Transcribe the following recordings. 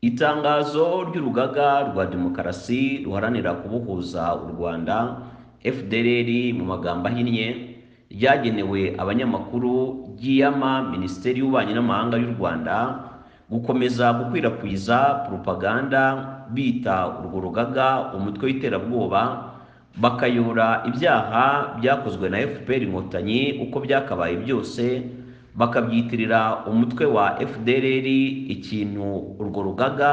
Itangazo ry'urugaga rwa demokarasi ruharanira kubohoza u Rwanda FDLR mu magambo ahinnye ryagenewe abanyamakuru ryiyama Minisiteri y'Ububanyi n'Amahanga y'u Rwanda gukomeza gukwirakwiza propaganda bita urwo rugaga umutwe w'iterabwoba bakayora ibyaha byakozwe na FPR Inkotanyi uko byakabaye byose bakabyitirira umutwe wa FDLR, ikintu urwo rugaga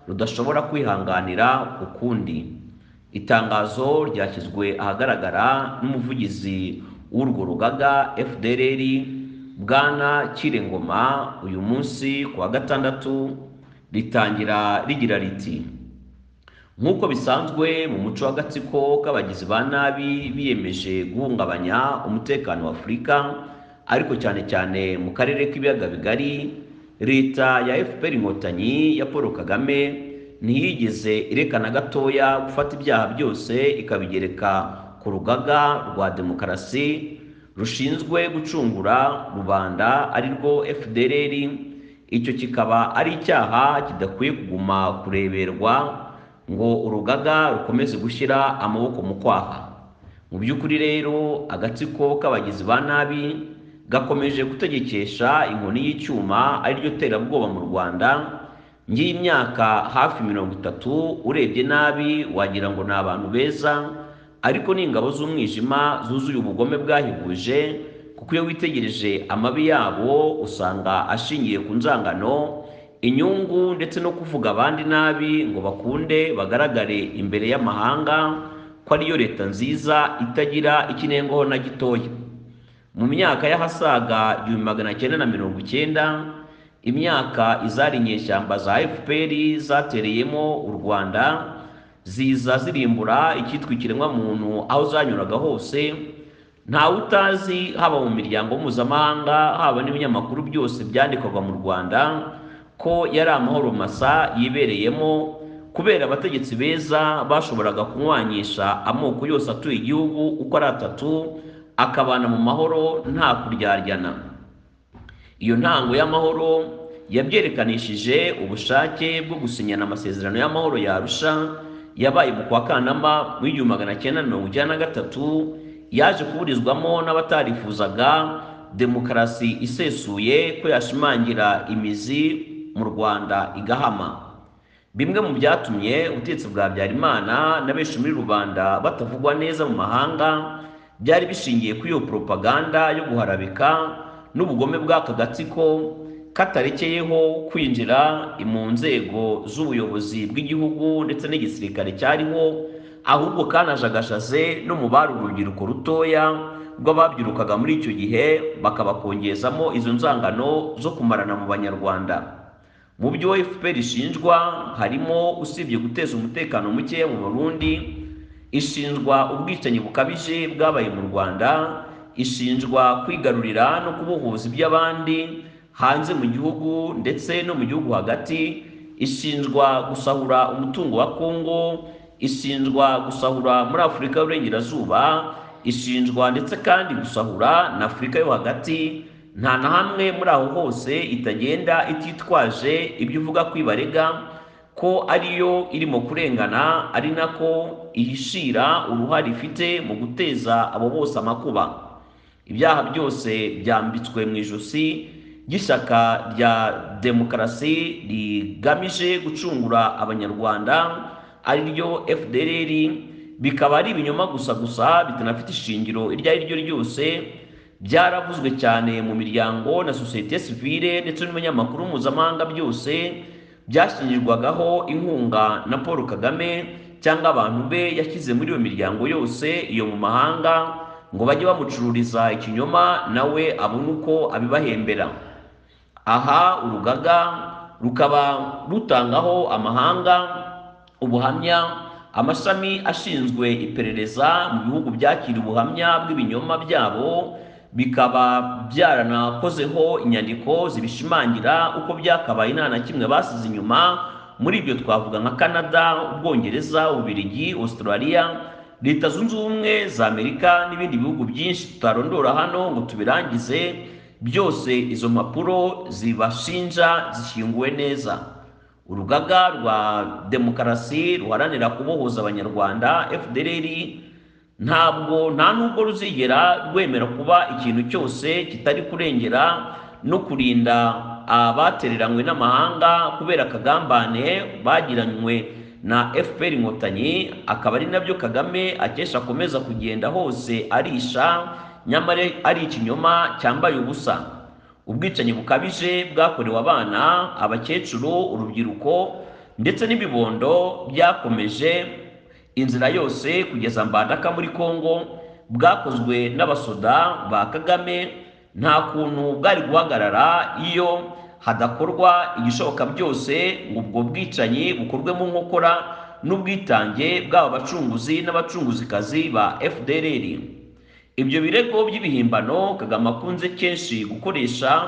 rudashobora kwihanganira ukundi. Itangazo ryashyizwe ahagaragara n'umuvugizi w'urwo rugaga FDLR Bwana Kirengoma uyu munsi ku wa gatandatu, ritangira rigira riti: nk'uko bisanzwe mu muco w'agatsiko k'abagizi ba nabi biyemeje guhungabanya umutekano wa Afurika, ariko cyane cyane mu karere k'ibiyaga bigari, leta ya FPR Inkotanyi ya Paul Kagame ntiyigeze irekana gatoya gufata ibyaha byose ikabigereka ku rugaga rwa demokarasi rushinzwe gucungura rubanda ari rwo FDLR. Icyo kikaba ari icyaha kidakwiye kuguma kureberwa ngo urugaga rukomeze gushyira amaboko mu kwaha. Mu by'ukuri rero agatsiko k'abagizi ba nabi gakomeje gutegekesha inkoni y'icyuma ari ryo terabwoba mu Rwanda. Ngiye imyaka hafi 30, urebye nabi wagira ngo ni abantu beza, ariko ni ingabo z'umwijima zuzuye ubugome bwahebuje, kuko iyo witegereje amabi yabo usanga ashingiye ku nzangano, inyungu ndetse no kuvuga abandi nabi ngo bakunde bagaragare imbere y'amahanga ko ariyo leta nziza itagira ikinengoho na gitoya. Mu myaka y'ahasaga 1990, imyaka izari inyeshyamba za FPR zatereyemo u Rwanda ziza zirimbura icyitwa ikiremwamuntu aho zanyuraga hose. Ntawe utazi, haba mu miryango mpuzamahanga haba n'ibinyamakuru byose byandikwaga mu Rwanda, ko yari amahoro masa yibereyemo, kubera abategetsi beza bashoboraga kunywanyisha amoko yose atuye igihugu uko ari 3 akabana mu mahoro nta kuryaryana. Iyo ntango y'amahoro yabyerekanishije ubushake bwo gusinyana amasezerano y'amahoro ya Arusha yabaye mu kwa Kanama mu 1993, yaje kuburizwamo n'abatarifuzaga demokarasi isesuye ko yashimangira imizi mu Rwanda igahama. Bimwe mu byatumye ubutegetsi bwa Habyarimana na benshi muri rubanda batavugwa neza mu mahanga byari bishingiye kuri iyo propaganda yo guharabika n'ubugome bw'aka gatsiko katarekeyeho kwinjira mu nzego z'ubuyobozi bw'igihugu ndetse n'igisirikare cyariho, ahubwo kanajagashaze no mu bari urubyiruko rutoya rw'ababyirukaga muri icyo gihe, bakabakongezamo izo nzangano zo kumarana mu Banyarwanda. Mu byo FPR ishinjwa harimo, usibye guteza umutekano muke mu Burundi, ishinjwa ubwicanyi bukabije bwabaye mu Rwanda, ishinjwa kwigarurira no kubohoza iby'abandi hanze mu gihugu ndetse no mu gihugu hagati, ishinjwa gusahura umutungo wa Kongo, ishinjwa gusahura muri Afurika y'Uburengerazuba, ishinjwa ndetse kandi gusahura na Afurika yo hagati. Nta na hamwe muri aho hose itagenda ititwaje ibyo uvuga kwibarega ko ariyo irimo kurengana, ari nako ihishira uruhare ifite mu guteza abo bose amakuba. Ibyaha byose byambitswe mu ijosi ry'ishyaka rya demokarasi rigamije gucungura abanyarwanda ari ryo FDLR, bikaba ari ibinyoma gusa bitanafite ishingiro iryo ari ryo ryose. Byaravuzwe cyane mu miryango na sosiyete sivile ndetse n'ibinyamakuru mpuzamahanga, byose byashingirwagaho inkunga na Paul Kagame cyangwa abantu be yashyize muri iyo miryango yose iyo mu mahanga ngo bajye bamucururiza ikinyoma nawe abone uko abibahembera. Aha urugaga rukaba rutangaho amahanga ubuhamya, amashami ashinzwe iperereza mu bihugu byakira ubuhamya bw'ibinyoma byabo bikaba byaranakozeho inyandiko zibishimangira uko byakabaye nta na kimwe basize inyuma. Muri ibyo twavuga nka Canada, Ubwongereza, Ububiligi, Australia, Leta Zunze Ubumwe za Amerika n'ibindi bihugu byinshi tutarondora hano ngo tubirangize. Byose izo mpapuro zibashinja zishyinguwe neza. urugaga rwa demokarasi ruharanira kubohoza abanyarwanda FDLR nta nubwo ruzigera rwemera kuba ikintu cyose kitari kurengera no kurinda abatereranywe n'amahanga kubera akagambane bagiranywe na FPR Inkotanyi, akaba ari nabyo Kagame akesha akomeza kugenda hose arisha, nyamara ari ikinyoma cyambaye ubusa. Ubwicanyi bukabije bwakorewe abana, abakecuru, urubyiruko ndetse n'ibibondo byakomeje inzira yose kugeza Mbandaka muri Kongo, bwakozwe n'abasoda ba Kagame. Nta kuntu bwari guhagarara iyo hadakorwa igishoboka byose ngo ubwo bwicanyi bukorwe mu nkokora n'ubwitange bw'aba bacunguzi n'abacunguzikazi ba FDLR. Ibyo birego by'ibihimbano Kagame akunze kenshi gukoresha,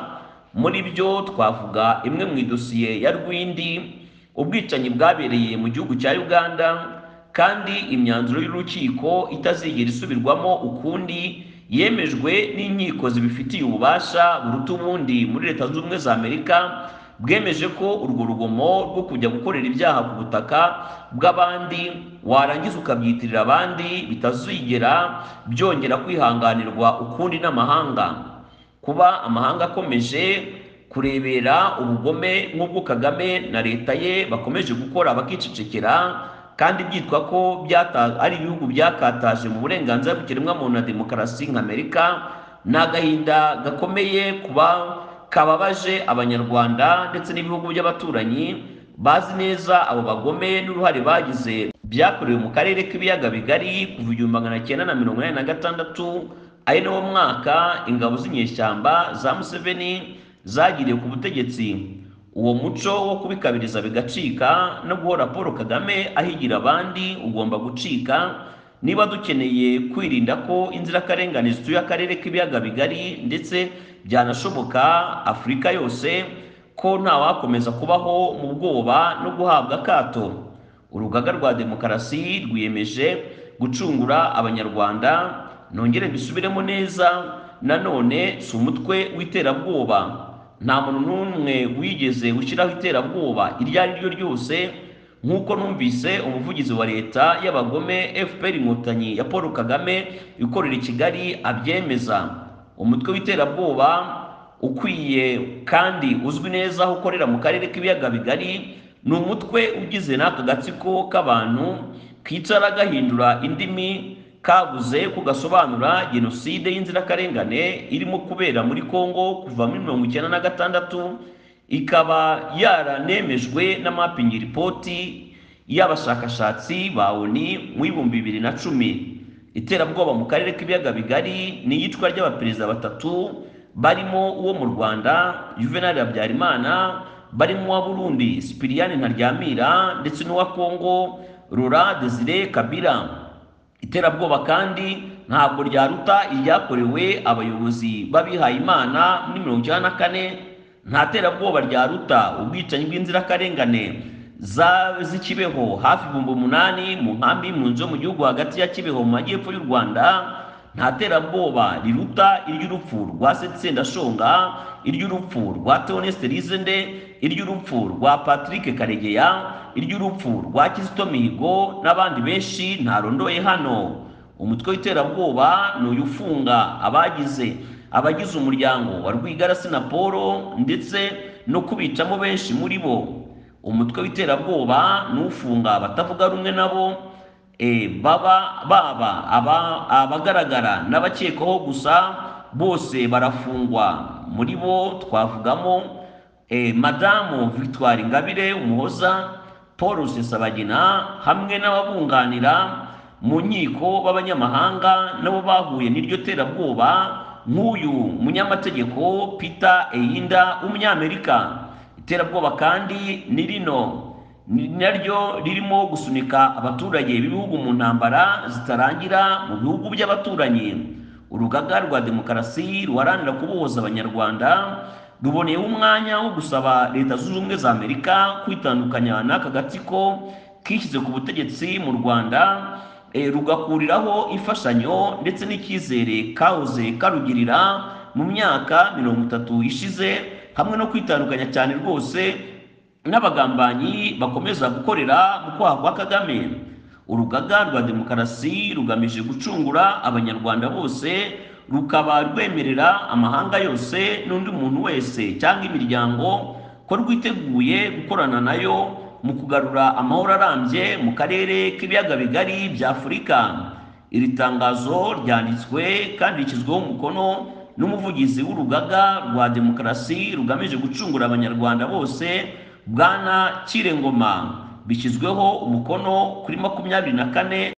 muri byo twavuga imwe mu idosiye ya Rwindi, ubwicanyi bwabereye mu gihugu cya Uganda kandi imyanzuro y'urukiko itazigera isubirwamo ukundi, yemejwe n'inkiko zibifitiye ububasha buruta ubundi muri Leta Zunze Ubumwe za Amerika, bwemeje ko urwo rugomo rwo kujya gukorera ibyaha ku butaka bw'abandi warangiza ukabyitirira abandi bitazigera byongera kwihanganirwa ukundi n'amahanga. Kuba amahanga akomeje kurebera ubugome nk'ubwo Kagame na leta ye bakomeje gukora bakicecekera, kandi byitwa ko ari ibihugu byakataje mu burenganzira bw'ikiremwamuntu na demokarasi nka Amerika, ni agahinda gakomeye kuba kababaje abanyarwanda ndetse n'ibihugu by'abaturanyi bazi neza abo bagome n'uruhare bagize byakorewe mu karere k'ibiyaga bigari kuva 1986, ari nawo mwaka ingabo z'inyeshyamba za Museveni zagiriye ku butegetsi. Uwo muco wo kubikabiriza bigacika no guhora Paul Kagame ahigira abandi ugomba gucika, niba dukeneye kwirinda ko inzirakarengane zituye akarere k'ibiyaga bigari ndetse byanashoboka Afurika yose, ko ntawakomeza kubaho mu bwoba no guhabwa akato. Urugaga rwa demokarasi rwiyemeje gucungura abanyarwanda. Nongere mbisubiremo neza, nanone si umutwe w'iterabwoba. Nta muntu n'umwe wigeze ushyiraho iterabwoba iryo ari ryo ryose, nk'uko numvise umuvugizi wa leta y'abagome FPR Inkotanyi ya Paul Kagame ikorera i Kigali abyemeza. Umutwe w'iterabwoba ukwiye kandi uzwi neza aho ukorera mu karere k'ibiyaga bigari ni umutwe ugize n'aka gatsiko k'abantu kicara gahindura indimi kabuze kugasobanura genocide y'inzirakarengane irimo kubera muri Kongo kuva muri 1996, ikaba yaranemejwe na mapping report y'abashakashatsi ba ONU mu 2010. Iterabwoba mu karere k'ibiyaga bigari ni iyicwa ry'abaperezida batatu, barimo uwo mu Rwanda Juvenal Habyarimana, barimo wa Burundi Cyprien Ntaryamira ndetse n'uwa Kongo Laurent Désiré Kabila. Iterabwoba kandi ntabwo ryaruta iryakorewe abayobozi babihaye Imana muri 1994. Nta terabwoba ryaruta ubwicanyi bw'inzirakarengane z'ikibeho hafi 8,000 mu nkambi y'impunzi zo mu gihugu hagati ya Kibeho mu majyepfo y'u Rwanda. Nta terabwoba riruta iry'urupfu rwa Sendashonga, iry'urupfu rwa Theoneste Rizende, iry'urupfu rwa Patrick Karegeya, iry'urupfu rwa Kizito Mihigo n'abandi benshi ntarondoye hano. Umutwe w'iterabwoba ni ufunga abagize umuryango wa Rwigara Paul ndetse no kubicamo benshi muri bo. Umutwe w'iterabwoba ni ufunga abatavuga rumwe nabo, abagaragara n'abakekwaho gusa bose barafungwa. Muri bo twavugamo Madamu Victoire Ingabire Umuhoza, Paul Rusesabagina hamwe n'ababunganira mu nkiko b'abanyamahanga nabo bahuye n'iryo terabwoba, nk'uyu munyamategeko Peter Eyinda w'umunyamerika. Iterabwoba kandi ni naryo ririmo gusunika abaturage b'ibihugu mu ntambara zitarangira mu bihugu by'abaturanyi. Urugaga rwa demokarasi ruharanira kubohoza abanyarwanda ruboneye umwanya wo gusaba Leta Zunze Ubumwe za Amerika kwitandukanya n'aka gatsiko kishyize ku butegetsi mu Rwanda, rugakuriraho imfashanyo ndetse n'icyizere kahoze karugirira mu myaka 30 ishize, hamwe no kwitandukanya cyane rwose n'abagambanyi bakomeza gukorera mu kwaha kwa Kagame. Urugaga rwa demokarasi rugamije gucungura abanyarwanda bose, rukaba rwemerera amahanga yose n'undi muntu wese cyangwa imiryango ko rwiteguye gukorana nayo mu kugarura amahoro arambye mu karere k'ibiyaga bigari bya Afurika. Iri tangazo ryanditswe kandi rishyizweho umukono n'umuvugizi w'urugaga rwa demokarasi rugamije gucungura abanyarwanda bose, Bwana Kirengoma. Bishyizweho umukono kuri 24